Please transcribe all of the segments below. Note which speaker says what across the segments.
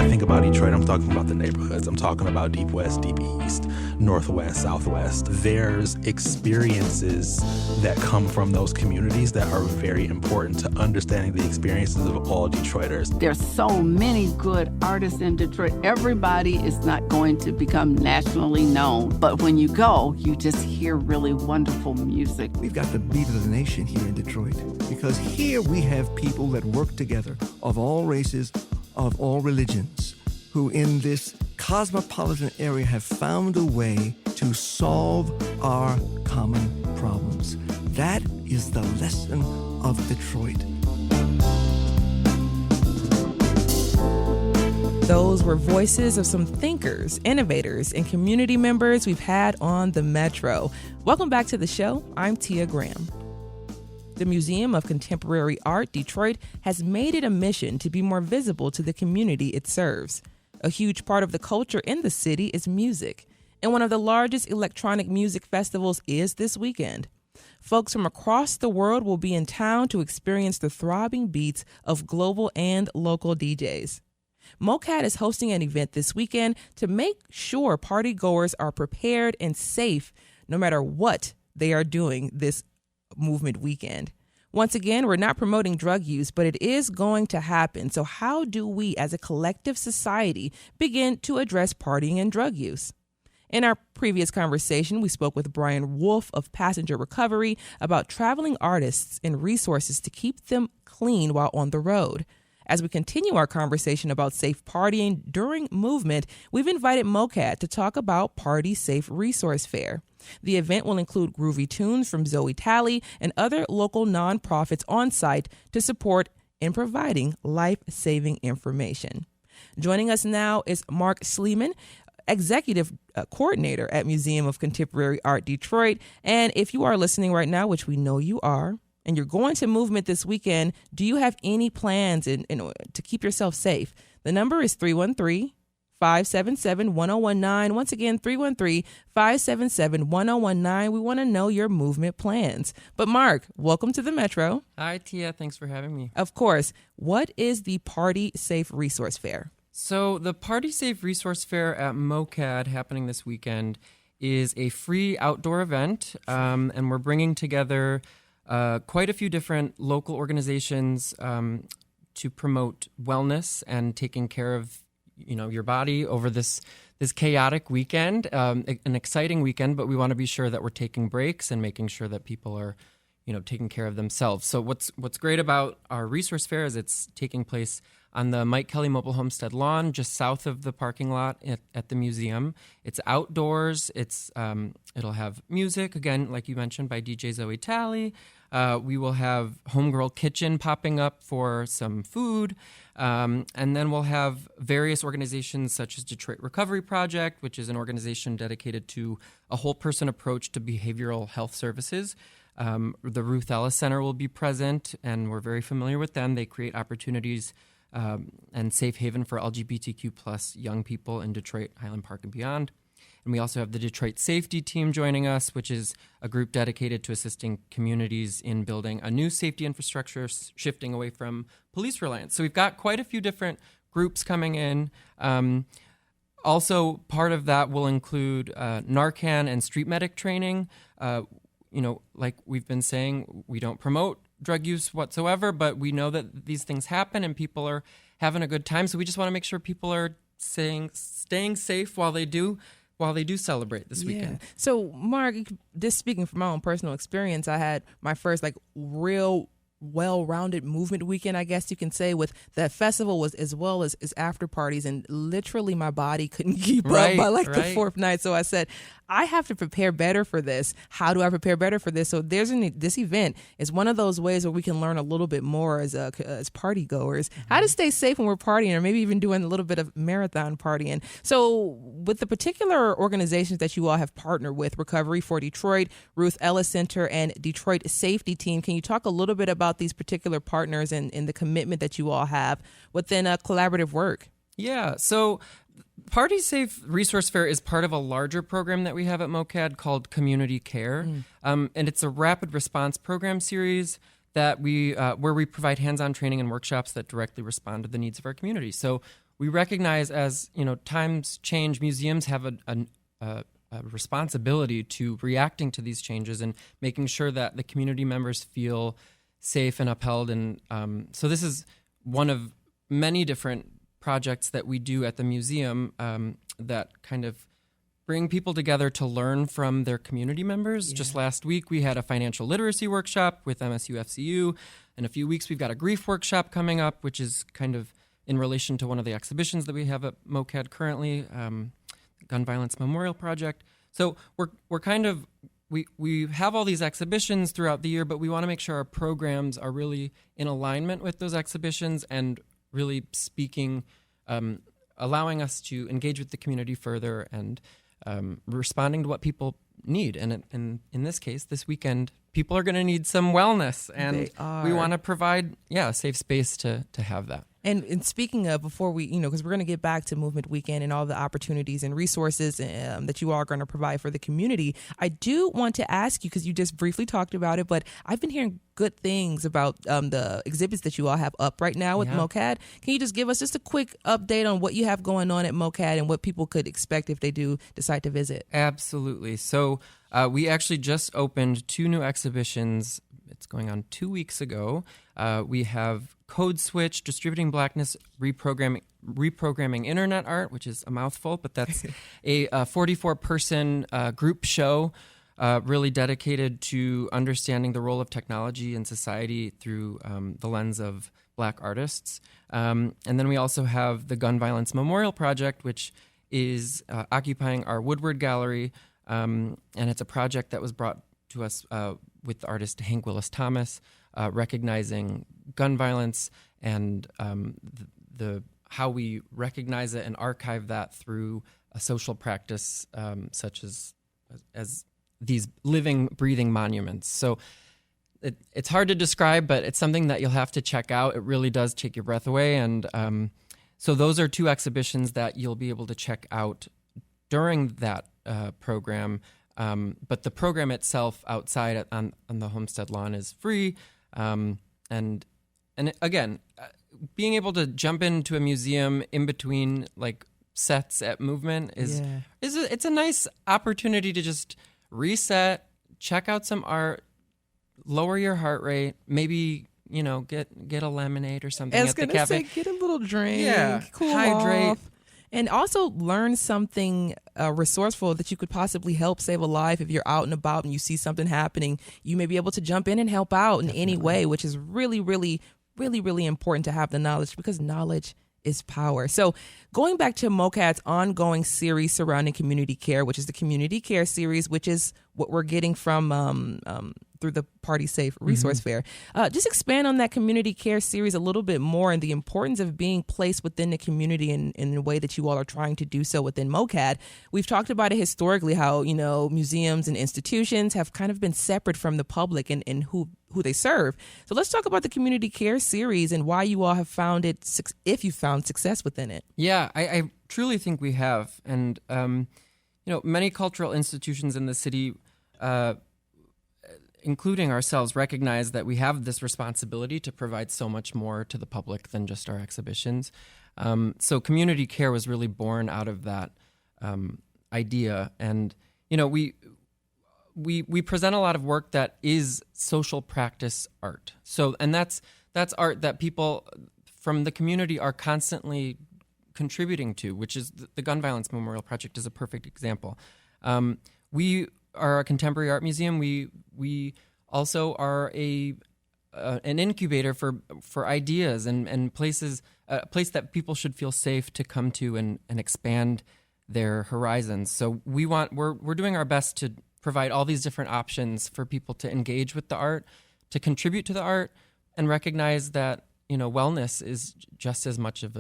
Speaker 1: I think about Detroit, I'm talking about the neighborhoods. I'm talking about Deep West, Deep East, Northwest, Southwest. There's experiences that come from those communities that are very important to understanding the experiences of all Detroiters.
Speaker 2: There's so many good artists in Detroit. Everybody is not going to become nationally known, but when you go, you just hear really wonderful music.
Speaker 3: We've got the beat of the nation here in Detroit, because here we have people that work together of all races, of all religions, who in this cosmopolitan area have found a way to solve our common problems. That is the lesson of Detroit.
Speaker 4: Those were voices of some thinkers, innovators, and community members we've had on the Metro. Welcome back to the show. I'm Tia Graham. The Museum of Contemporary Art, Detroit, has made it a mission to be more visible to the community it serves. A huge part of the culture in the city is music, and one of the largest electronic music festivals is this weekend. Folks from across the world will be in town to experience the throbbing beats of global and local DJs. MOCAD is hosting an event this weekend to make sure partygoers are prepared and safe no matter what they are doing this movement weekend. Once again, we're not promoting drug use, but it is going to happen. So how do we as a collective society begin to address partying and drug use? In our previous conversation, we spoke with Brian Wolf of Passenger Recovery about traveling artists and resources to keep them clean while on the road. As we continue our conversation about safe partying during movement, we've invited MOCAD to talk about Party Safe Resource Fair. The event will include groovy tunes from Zoe Talley and other local nonprofits on site to support in providing life-saving information. Joining us now is Mark Sleeman, Executive Coordinator at Museum of Contemporary Art Detroit. And if you are listening right now, which we know you are, and you're going to movement this weekend, do you have any plans to keep yourself safe? The number is 313-577-1019. Once again, 313-577-1019. We want to know your movement plans. But Mark, welcome to the Metro.
Speaker 5: Hi, Tia. Thanks for having me.
Speaker 4: Of course. What is the Party Safe Resource Fair?
Speaker 5: So the Party Safe Resource Fair at MOCAD happening this weekend is a free outdoor event, and we're bringing together quite a few different local organizations to promote wellness and taking care of your body over this chaotic weekend, an exciting weekend, but we want to be sure that we're taking breaks and making sure that people are taking care of themselves. So what's great about our resource fair is it's taking place on the Mike Kelly Mobile Homestead lawn, just south of the parking lot at the museum. It's outdoors. It'll have music, again, like you mentioned, by DJ Zoe Talley. We will have Homegirl Kitchen popping up for some food. And then we'll have various organizations such as Detroit Recovery Project, which is an organization dedicated to a whole person approach to behavioral health services. The Ruth Ellis Center will be present, and we're very familiar with them. They create opportunities and safe haven for LGBTQ plus young people in Detroit, Highland Park, and beyond. And we also have the Detroit Safety Team joining us, which is a group dedicated to assisting communities in building a new safety infrastructure, shifting away from police reliance. So we've got quite a few different groups coming in. Also, part of that will include Narcan and street medic training. Like we've been saying, we don't promote drug use whatsoever, but we know that these things happen and people are having a good time. So we just want to make sure people are staying safe while they do celebrate this weekend.
Speaker 4: So, Mark, just speaking from my own personal experience, I had my first real well-rounded movement weekend, I guess you can say, with that festival was as well as after parties, and literally my body couldn't keep up by the fourth night. So I said, I have to prepare better for this. How do I prepare better for this? So this event is one of those ways where we can learn a little bit more as party goers, how to stay safe when we're partying, or maybe even doing a little bit of marathon partying. So with the particular organizations that you all have partnered with, Recovery for Detroit, Ruth Ellis Center, and Detroit Safety Team, can you talk a little bit about these particular partners and the commitment that you all have within a collaborative work?
Speaker 5: Yeah, so Party Safe Resource Fair is part of a larger program that we have at MOCAD called Community Care. And it's a rapid response program series that where we provide hands-on training and workshops that directly respond to the needs of our community. So we recognize, as times change, museums have a responsibility to reacting to these changes and making sure that the community members feel safe and upheld. And so this is one of many different projects that we do at the museum that kind of bring people together to learn from their community members. Just last week, we had a financial literacy workshop with MSU FCU. In a few weeks, we've got a grief workshop coming up, which is kind of in relation to one of the exhibitions that we have at MOCAD currently, Gun Violence Memorial Project. So we're kind of, we have all these exhibitions throughout the year, but we want to make sure our programs are really in alignment with those exhibitions and really speaking, allowing us to engage with the community further and responding to what people need. And in this case, this weekend, people are going to need some wellness, and we want to provide a safe space to have that.
Speaker 4: And speaking of, before we, because we're going to get back to Movement Weekend and all the opportunities and resources that you all are going to provide for the community, I do want to ask you, because you just briefly talked about it, but I've been hearing good things about the exhibits that you all have up right now with MOCAD. Can you just give us just a quick update on what you have going on at MOCAD and what people could expect if they do decide to visit?
Speaker 5: Absolutely. So we actually just opened 2 new exhibitions. It's going on 2 weeks ago. We have Code Switch, Distributing Blackness, Reprogramming Internet Art, which is a mouthful, but that's a 44-person group show really dedicated to understanding the role of technology in society through the lens of Black artists. And then we also have the Gun Violence Memorial Project, which is occupying our Woodward Gallery, and it's a project that was brought to us with the artist Hank Willis Thomas, recognizing gun violence and the how we recognize it and archive that through a social practice such as these living, breathing monuments. So it's hard to describe, but it's something that you'll have to check out. It really does take your breath away. And so those are 2 exhibitions that you'll be able to check out during that program. But the program itself outside on the Homestead lawn is free. And again, being able to jump into a museum in between like sets at Movement it's a nice opportunity to just reset, check out some art, lower your heart rate, maybe get a lemonade or something at the cafe.
Speaker 4: Get a little drink, cool
Speaker 5: hydrate.
Speaker 4: off. And also learn something resourceful that you could possibly help save a life. If you're out and about and you see something happening, you may be able to jump in and help out in any way, which is really, really, really, really important to have the knowledge, because knowledge is power. So going back to MOCAD's ongoing series surrounding community care, which is the Community Care Series, which is what we're getting from through the Party Safe Resource Fair. Just expand on that Community Care Series a little bit more and the importance of being placed within the community in the way that you all are trying to do so within MOCAD. We've talked about it historically, how, museums and institutions have kind of been separate from the public and who they serve. So let's talk about the Community Care Series and why you all have found it, if you found success within it.
Speaker 5: Yeah, I truly think we have. And, many cultural institutions in the city, including ourselves, recognize that we have this responsibility to provide so much more to the public than just our exhibitions. So community care was really born out of that idea. And, we present a lot of work that is social practice art. So, and that's art that people from the community are constantly contributing to, which is the Gun Violence Memorial Project is a perfect example. We are a contemporary art museum. We also are an incubator for ideas and places, a place that people should feel safe to come to and expand their horizons. So we're doing our best to provide all these different options for people to engage with the art, to contribute to the art, and recognize that wellness is just as much of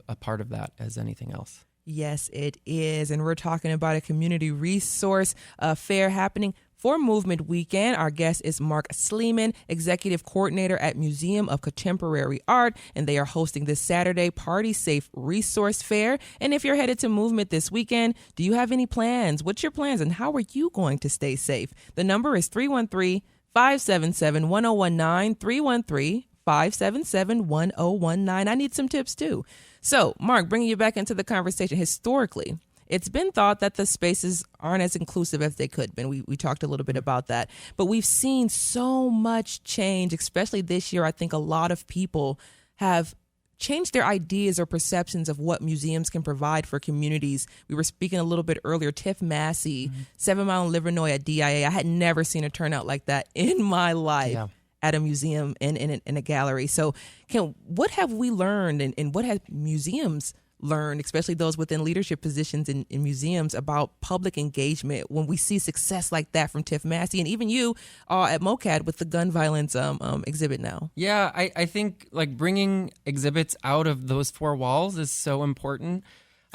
Speaker 5: a part of that as anything else.
Speaker 4: Yes, it is. And we're talking about a community resource fair happening for Movement Weekend. Our guest is Mark Sleeman, Executive Coordinator at Museum of Contemporary Art, and they are hosting this Saturday Party Safe Resource Fair. And if you're headed to Movement this weekend, do you have any plans? What's your plans and how are you going to stay safe? The number is 313 577-1019, 313-577-1019. I need some tips too. So, Mark, bringing you back into the conversation, historically, it's been thought that the spaces aren't as inclusive as they could have been. We talked a little bit about that. But we've seen so much change, especially this year. I think a lot of people have changed their ideas or perceptions of what museums can provide for communities. We were speaking a little bit earlier, Tiff Massey, 7 Mile in Livernois at DIA. I had never seen a turnout like that in my life at a museum and in a gallery. So what have we learned and what have museums learn, especially those within leadership positions in museums, about public engagement when we see success like that from Tiff Massey and even you at MOCAD with the gun violence exhibit now?
Speaker 5: Yeah, I think like bringing exhibits out of those four walls is so important.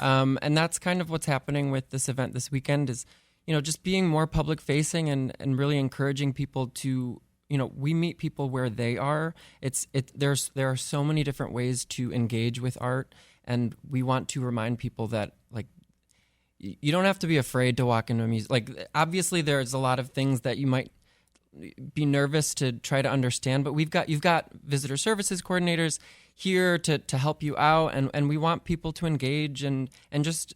Speaker 5: And that's kind of what's happening with this event this weekend is, just being more public facing and really encouraging people to, we meet people where they are. There are so many different ways to engage with art. And we want to remind people that, like, you don't have to be afraid to walk into a museum. Like, obviously, there's a lot of things that you might be nervous to try to understand, but you've got visitor services coordinators here to help you out, and we want people to engage and just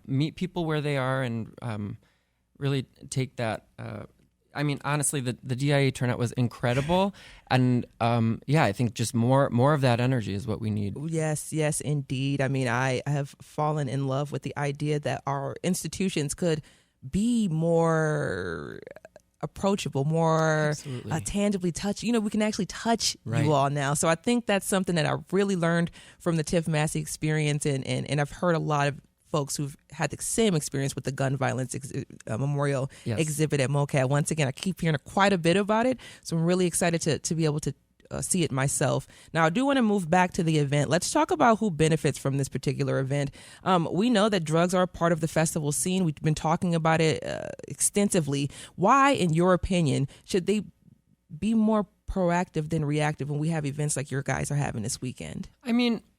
Speaker 5: meet people where they are and really take that. Honestly, the DIA turnout was incredible, and I think just more of that energy is what we need.
Speaker 4: Yes, indeed. I have fallen in love with the idea that our institutions could be more approachable, more tangibly touch. We can actually touch you all now. So I think that's something that I really learned from the Tiff Massey experience, and I've heard a lot of folks who've had the same experience with the gun violence memorial exhibit at MOCAD. Once again, I keep hearing quite a bit about it, so I'm really excited to be able to see it myself. Now, I do want to move back to the event. Let's talk about who benefits from this particular event. We know that drugs are a part of the festival scene. We've been talking about it extensively. Why, in your opinion, should they be more proactive than reactive when we have events like your guys are having this weekend?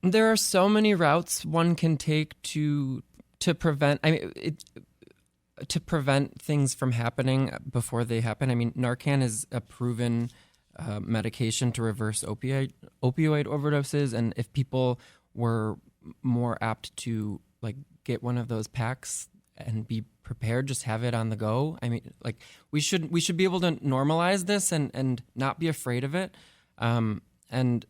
Speaker 5: There are so many routes one can take to prevent. To prevent things from happening before they happen. Narcan is a proven medication to reverse opioid overdoses, and if people were more apt to get one of those packs and be prepared, just have it on the go. We should be able to normalize this and not be afraid of it. And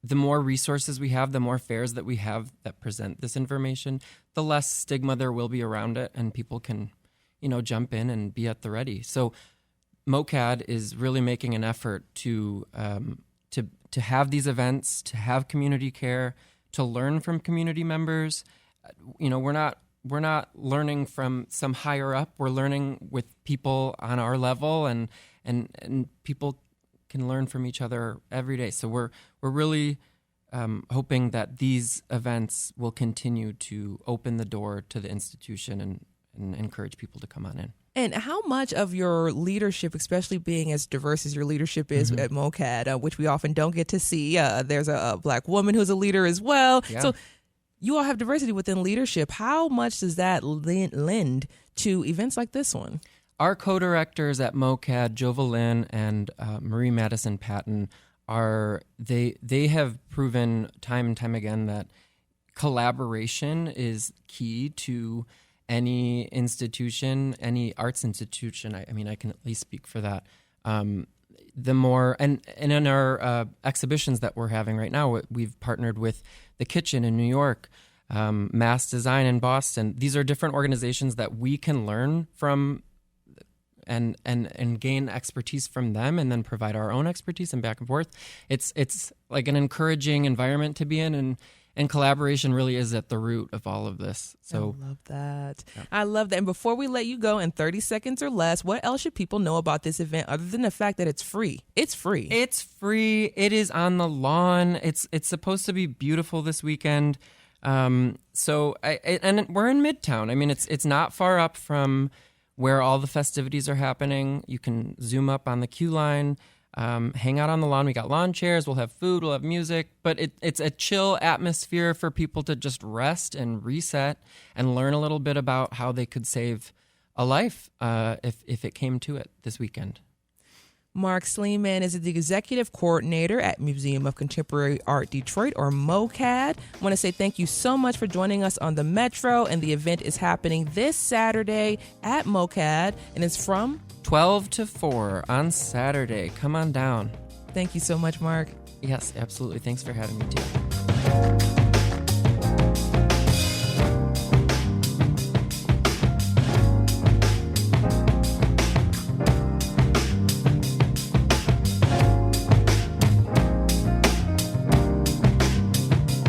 Speaker 5: the more resources we have, the more fairs that we have that present this information, the less stigma there will be around it, and people can, jump in and be at the ready. So MOCAD is really making an effort to have these events, to have community care, to learn from community members. We're not learning from some higher up. We're learning with people on our level, and people can learn from each other every day. So we're really hoping that these events will continue to open the door to the institution and encourage people to come on in.
Speaker 4: And how much of your leadership, especially being as diverse as your leadership is at MOCAD, which we often don't get to see, there's a Black woman who's a leader as well. Yeah. So you all have diversity within leadership. How much does that lend to events like this one?
Speaker 5: Our co-directors at MOCAD, Jova Lynn and Marie Madison Patton, they have proven time and time again that collaboration is key to any institution, any arts institution. I can at least speak for that. The more and in our exhibitions that we're having right now, we've partnered with the Kitchen in New York, Mass Design in Boston. These are different organizations that we can learn from and gain expertise from them, and then provide our own expertise and back and forth. It's like an encouraging environment to be in, and collaboration really is at the root of all of this. So
Speaker 4: I love that.
Speaker 5: Yeah.
Speaker 4: I love that. And before we let you go in 30 seconds or less, what else should people know about this event other than the fact that it's free? It's free.
Speaker 5: It's free. It is on the lawn. It's supposed to be beautiful this weekend. And we're in Midtown. It's not far up from where all the festivities are happening. You can zoom up on the queue line. Hang out on the lawn. We got lawn chairs. We'll have food. We'll have music. But it's a chill atmosphere for people to just rest and reset and learn a little bit about how they could save a life if it came to it this weekend.
Speaker 4: Mark Sleeman is the executive coordinator at Museum of Contemporary Art Detroit, or MOCAD. I want to say thank you so much for joining us on the Metro, and the event is happening this Saturday at MOCAD, and it's from
Speaker 5: 12 to 4 on Saturday. Come on down.
Speaker 4: Thank you so much, Mark.
Speaker 5: Yes, absolutely. Thanks for having me, too.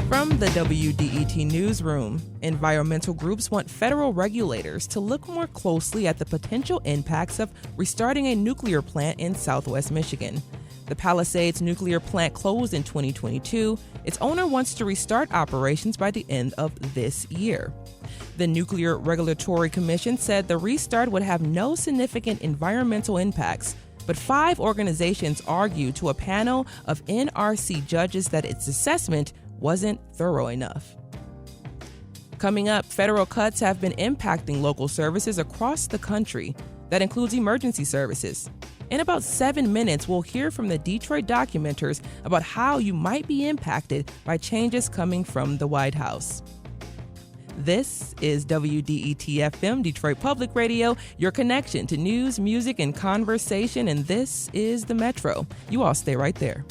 Speaker 4: From the WDET newsroom, environmental groups want federal regulators to look more closely at the potential impacts of restarting a nuclear plant in Southwest Michigan. The Palisades nuclear plant closed in 2022. Its owner wants to restart operations by the end of this year. The Nuclear Regulatory Commission said the restart would have no significant environmental impacts, but 5 organizations argued to a panel of NRC judges that its assessment wasn't thorough enough. Coming up, federal cuts have been impacting local services across the country. That includes emergency services. In about 7 minutes, we'll hear from the Detroit documenters about how you might be impacted by changes coming from the White House. This is WDET-FM, Detroit Public Radio, your connection to news, music, and conversation, and this is The Metro. You all stay right there.